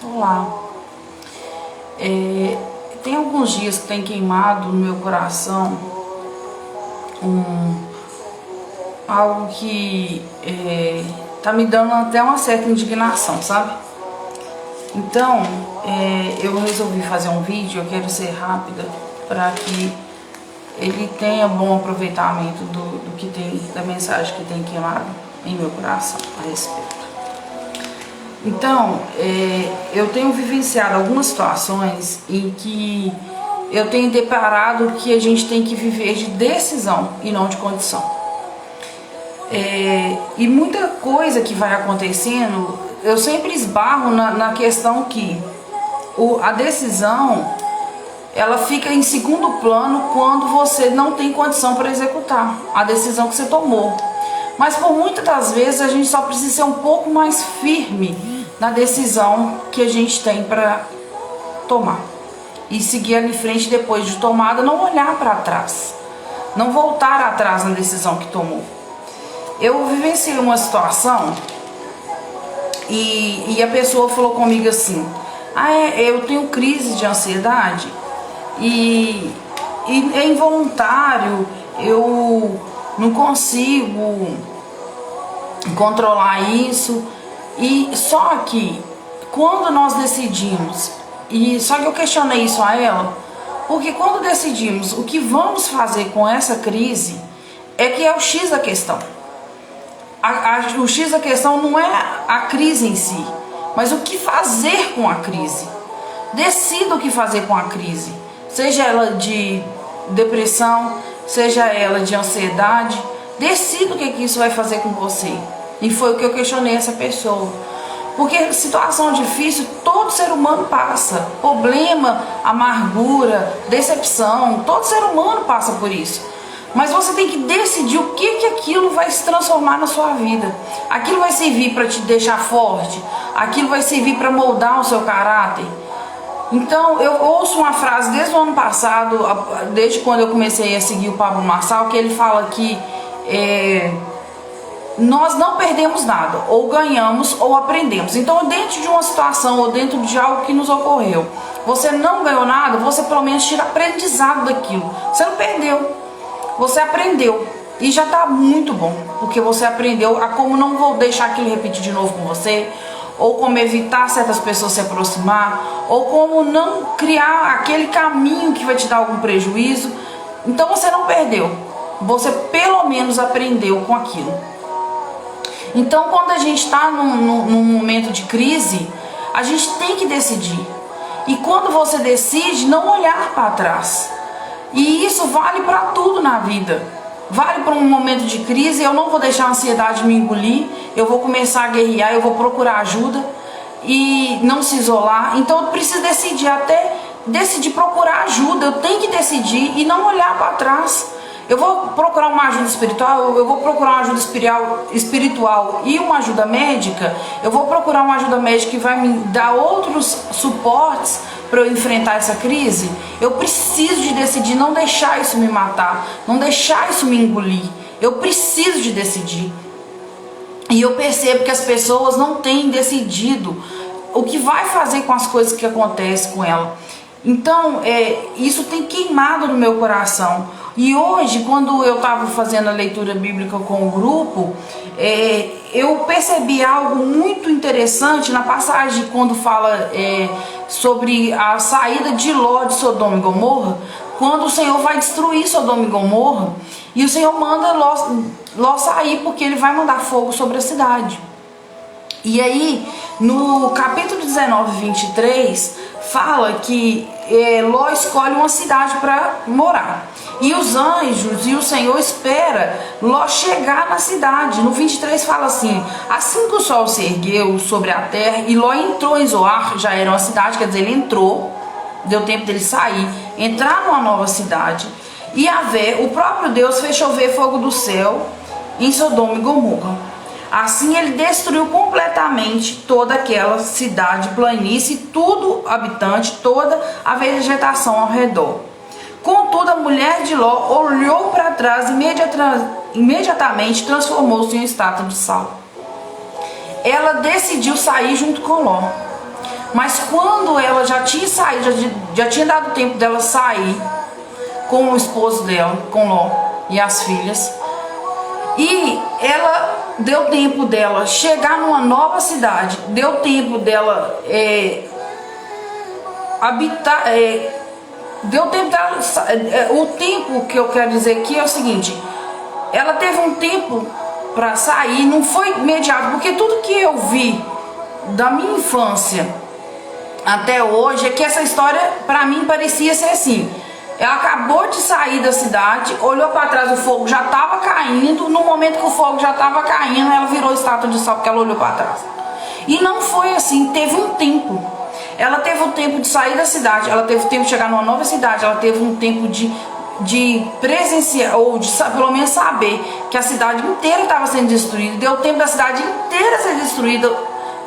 Olá. Tem alguns dias que tem queimado no meu coração algo que tá me dando até uma certa indignação, sabe? Então, eu resolvi fazer um vídeo. Eu quero ser rápida para que ele tenha bom aproveitamento do que tem, da mensagem que tem queimado em meu coração a respeito. Então, eu tenho vivenciado algumas situações em que eu tenho deparado que a gente tem que viver de decisão e não de condição. E muita coisa que vai acontecendo, eu sempre esbarro na questão que a decisão, ela fica em segundo plano quando você não tem condição para executar a decisão que você tomou. Mas por muitas das vezes a gente só precisa ser um pouco mais firme na decisão que a gente tem para tomar e seguir ali em frente depois de tomada, não olhar para trás, não voltar atrás na decisão que tomou. Eu vivenciei uma situação e a pessoa falou comigo assim: eu tenho crise de ansiedade e é involuntário, eu não consigo controlar isso. E só que quando nós decidimos, só que eu questionei isso a ela, porque quando decidimos o que vamos fazer com essa crise, é que é o X da questão. O X da questão não é a crise em si, mas o que fazer com a crise. Decida o que fazer com a crise, seja ela de depressão, seja ela de ansiedade. Decida o que isso vai fazer com você. E foi o que eu questionei essa pessoa. Porque situação difícil todo ser humano passa. Problema, amargura, decepção, todo ser humano passa por isso. Mas você tem que decidir o que aquilo vai se transformar na sua vida. Aquilo vai servir para te deixar forte. Aquilo vai servir para moldar o seu caráter. Então eu ouço uma frase desde o ano passado, desde quando eu comecei a seguir o Pablo Marçal, que ele fala que nós não perdemos nada, ou ganhamos ou aprendemos. Então, dentro de uma situação ou dentro de algo que nos ocorreu, você não ganhou nada, você pelo menos tira aprendizado daquilo. Você não perdeu, você aprendeu. E já está muito bom, porque você aprendeu a como não vou deixar aquilo repetir de novo com você, ou como evitar certas pessoas se aproximar, ou como não criar aquele caminho que vai te dar algum prejuízo. Então você não perdeu, você pelo menos aprendeu com aquilo. Então, quando a gente está num momento de crise, a gente tem que decidir. E quando você decide, não olhar para trás. E isso vale para tudo na vida. Vale para um momento de crise. Eu não vou deixar a ansiedade me engolir. Eu vou começar a guerrear, eu vou procurar ajuda e não se isolar. Então, eu preciso decidir, até decidir procurar ajuda. Eu tenho que decidir e não olhar para trás. Eu vou procurar uma ajuda espiritual, eu vou procurar uma ajuda espiritual e uma ajuda médica. Eu vou procurar uma ajuda médica que vai me dar outros suportes para eu enfrentar essa crise. Eu preciso de decidir, não deixar isso me matar, não deixar isso me engolir. Eu preciso de decidir. E eu percebo que as pessoas não têm decidido o que vai fazer com as coisas que acontecem com ela. Então, isso tem queimado no meu coração. E hoje, quando eu estava fazendo a leitura bíblica com o grupo, eu percebi algo muito interessante na passagem quando fala sobre a saída de Ló de Sodoma e Gomorra, quando o Senhor vai destruir Sodoma e Gomorra, e o Senhor manda Ló sair, porque ele vai mandar fogo sobre a cidade. E aí, no capítulo 19, 23, fala que Ló escolhe uma cidade para morar. E os anjos e o Senhor espera Ló chegar na cidade. No 23 fala assim: assim que o sol se ergueu sobre a terra e Ló entrou em Zoar, já era uma cidade, quer dizer, ele entrou, deu tempo dele sair, entrar numa nova cidade. E o próprio Deus fez chover fogo do céu em Sodoma e Gomorra. Assim ele destruiu completamente toda aquela cidade, planície, tudo habitante, toda a vegetação ao redor. Contudo, a mulher de Ló olhou para trás e imediatamente transformou-se em uma estátua de sal. Ela decidiu sair junto com Ló. Mas quando ela já tinha saído, já tinha dado tempo dela sair com o esposo dela, com Ló e as filhas, e ela deu tempo dela chegar numa nova cidade, deu tempo dela habitar, deu tempo dela, o tempo que eu quero dizer aqui é o seguinte: ela teve um tempo para sair, não foi imediato, porque tudo que eu vi da minha infância até hoje é que essa história para mim parecia ser assim. Ela acabou de sair da cidade, olhou para trás, o fogo já estava caindo. No momento que o fogo já estava caindo, ela virou estátua de sal porque ela olhou para trás. E não foi assim, teve um tempo. Ela teve o tempo de sair da cidade, ela teve o tempo de chegar numa nova cidade, ela teve um tempo de presenciar, ou de pelo menos saber que a cidade inteira estava sendo destruída. Deu tempo da cidade inteira ser destruída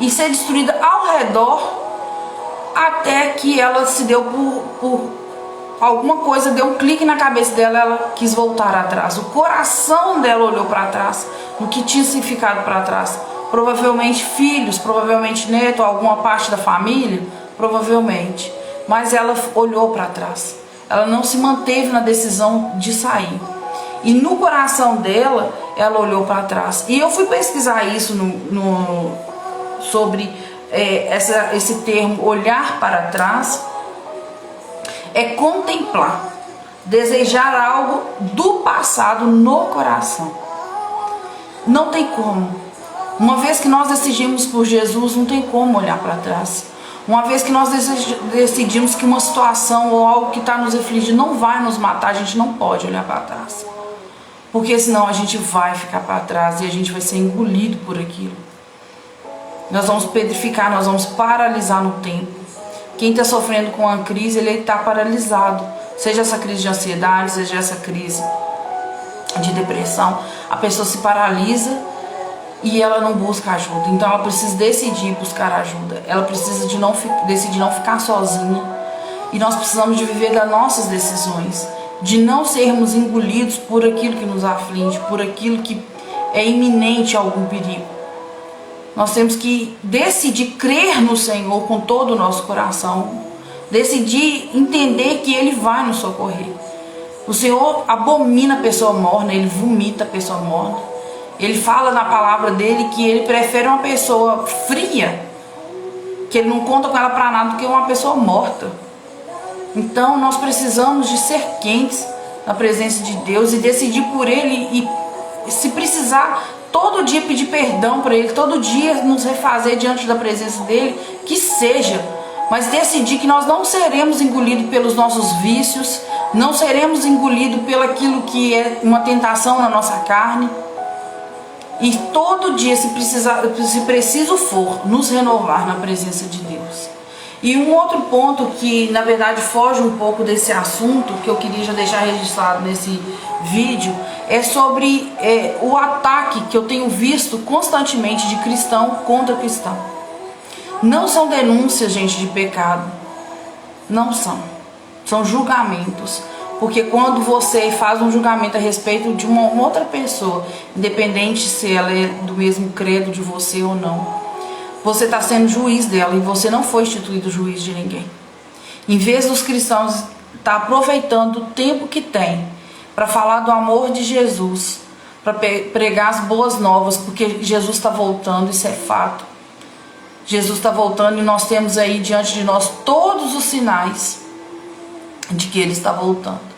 e ser destruída ao redor, até que ela se deu por alguma coisa, deu um clique na cabeça dela, ela quis voltar atrás. O coração dela olhou para trás, no que tinha se ficado para trás. Provavelmente filhos, provavelmente neto, alguma parte da família, provavelmente. Mas ela olhou para trás. Ela não se manteve na decisão de sair. E no coração dela, ela olhou para trás. E eu fui pesquisar isso sobre esse termo, olhar para trás. É contemplar, desejar algo do passado no coração. Não tem como. Uma vez que nós decidimos por Jesus, não tem como olhar para trás. Uma vez que nós decidimos que uma situação ou algo que está nos afligindo não vai nos matar, a gente não pode olhar para trás. Porque senão a gente vai ficar para trás e a gente vai ser engolido por aquilo. Nós vamos petrificar, nós vamos paralisar no tempo. Quem está sofrendo com uma crise, ele está paralisado. Seja essa crise de ansiedade, seja essa crise de depressão. A pessoa se paralisa e ela não busca ajuda. Então ela precisa decidir buscar ajuda. Ela precisa decidir não ficar sozinha. E nós precisamos de viver das nossas decisões. De não sermos engolidos por aquilo que nos aflige, por aquilo que é iminente a algum perigo. Nós temos que decidir crer no Senhor com todo o nosso coração. Decidir entender que Ele vai nos socorrer. O Senhor abomina a pessoa morna, Ele vomita a pessoa morna. Ele fala na palavra dele que Ele prefere uma pessoa fria, que Ele não conta com ela para nada, do que uma pessoa morta. Então nós precisamos de ser quentes na presença de Deus e decidir por Ele, e se precisar todo dia pedir perdão para Ele, todo dia nos refazer diante da presença dEle, que seja, mas decidir que nós não seremos engolidos pelos nossos vícios, não seremos engolidos pelo aquilo que é uma tentação na nossa carne, e todo dia, se preciso for, nos renovar na presença de Deus. E um outro ponto que na verdade foge um pouco desse assunto, que eu queria já deixar registrado nesse vídeo, é sobre o ataque que eu tenho visto constantemente de cristão contra cristão. Não são denúncias, gente, de pecado. Não são. São julgamentos. Porque quando você faz um julgamento a respeito de uma outra pessoa, independente se ela é do mesmo credo de você ou não, você está sendo juiz dela e você não foi instituído juiz de ninguém. Em vez dos cristãos estar aproveitando o tempo que tem para falar do amor de Jesus, para pregar as boas novas, porque Jesus está voltando, isso é fato. Jesus está voltando e nós temos aí diante de nós todos os sinais de que Ele está voltando.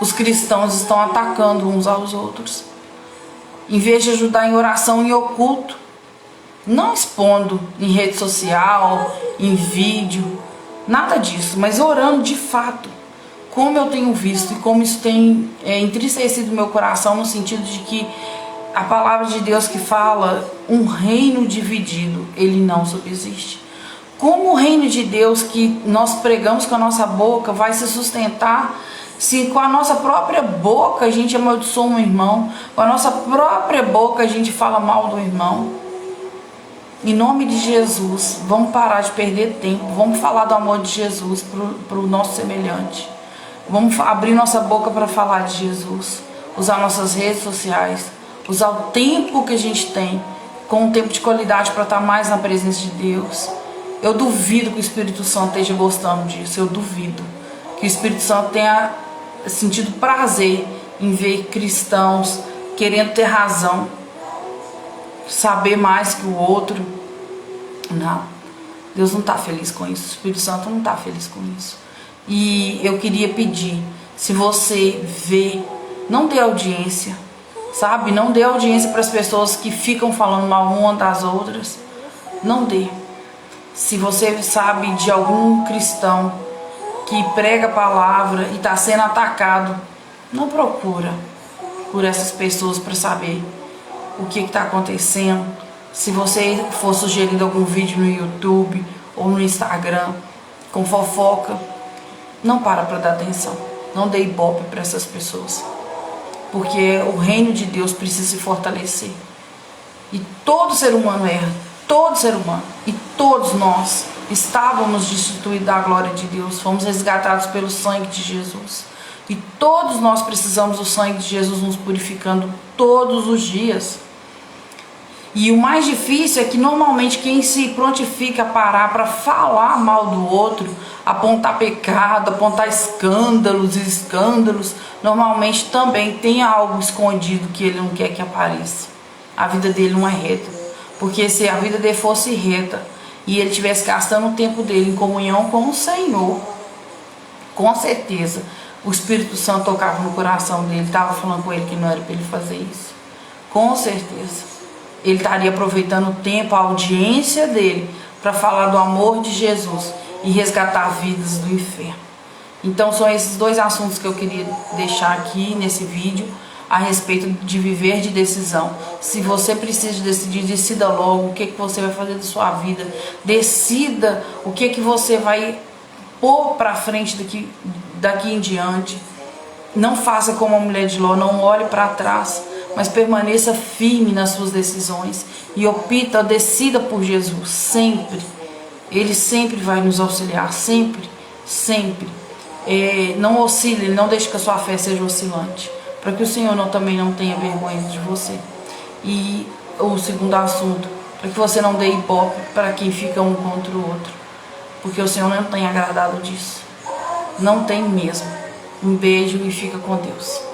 Os cristãos estão atacando uns aos outros. Em vez de ajudar em oração em oculto, não expondo em rede social, em vídeo, nada disso, mas orando de fato, como eu tenho visto e como isso tem entristecido meu coração, no sentido de que a palavra de Deus que fala um reino dividido, ele não subsiste. Como o reino de Deus que nós pregamos com a nossa boca vai se sustentar se com a nossa própria boca a gente amaldiçoa um irmão, com a nossa própria boca a gente fala mal do irmão? Em nome de Jesus, vamos parar de perder tempo, vamos falar do amor de Jesus para o nosso semelhante. Vamos abrir nossa boca para falar de Jesus, usar nossas redes sociais, usar o tempo que a gente tem, com um tempo de qualidade para estar mais na presença de Deus. Eu duvido que o Espírito Santo esteja gostando disso, eu duvido que o Espírito Santo tenha sentido prazer em ver cristãos querendo ter razão, saber mais que o outro. Não, Deus não está feliz com isso, o Espírito Santo não está feliz com isso. E eu queria pedir, se você vê, não dê audiência, sabe? Não dê audiência para as pessoas que ficam falando mal uma das outras, não dê. Se você sabe de algum cristão que prega a palavra e está sendo atacado, não procura por essas pessoas para saber o que está acontecendo. Se você for sugerindo algum vídeo no YouTube ou no Instagram com fofoca, não para dar atenção, não dê ibope para essas pessoas, porque o reino de Deus precisa se fortalecer. E todo ser humano erra, todo ser humano, e todos nós estávamos destituídos da glória de Deus, fomos resgatados pelo sangue de Jesus, e todos nós precisamos do sangue de Jesus nos purificando todos os dias. E o mais difícil é que normalmente quem se prontifica a parar para falar mal do outro, apontar pecado, apontar escândalos, normalmente também tem algo escondido que ele não quer que apareça. A vida dele não é reta, porque se a vida dele fosse reta e ele estivesse gastando o tempo dele em comunhão com o Senhor, com certeza o Espírito Santo tocava no coração dele, estava falando com ele que não era para ele fazer isso, com certeza. Ele estaria aproveitando o tempo, a audiência dele, para falar do amor de Jesus e resgatar vidas do inferno. Então são esses dois assuntos que eu queria deixar aqui nesse vídeo, a respeito de viver de decisão. Se você precisa decidir, decida logo o que você vai fazer da sua vida. Decida o que você vai pôr para frente daqui em diante. Não faça como a mulher de Ló, não olhe para trás, mas permaneça firme nas suas decisões e decida por Jesus, sempre. Ele sempre vai nos auxiliar, sempre, sempre. Não oscile, não deixe que a sua fé seja oscilante, para que o Senhor também não tenha vergonha de você. E o segundo assunto, para que você não dê ibope para quem fica um contra o outro, porque o Senhor não tem agradado disso, não tem mesmo. Um beijo e fica com Deus.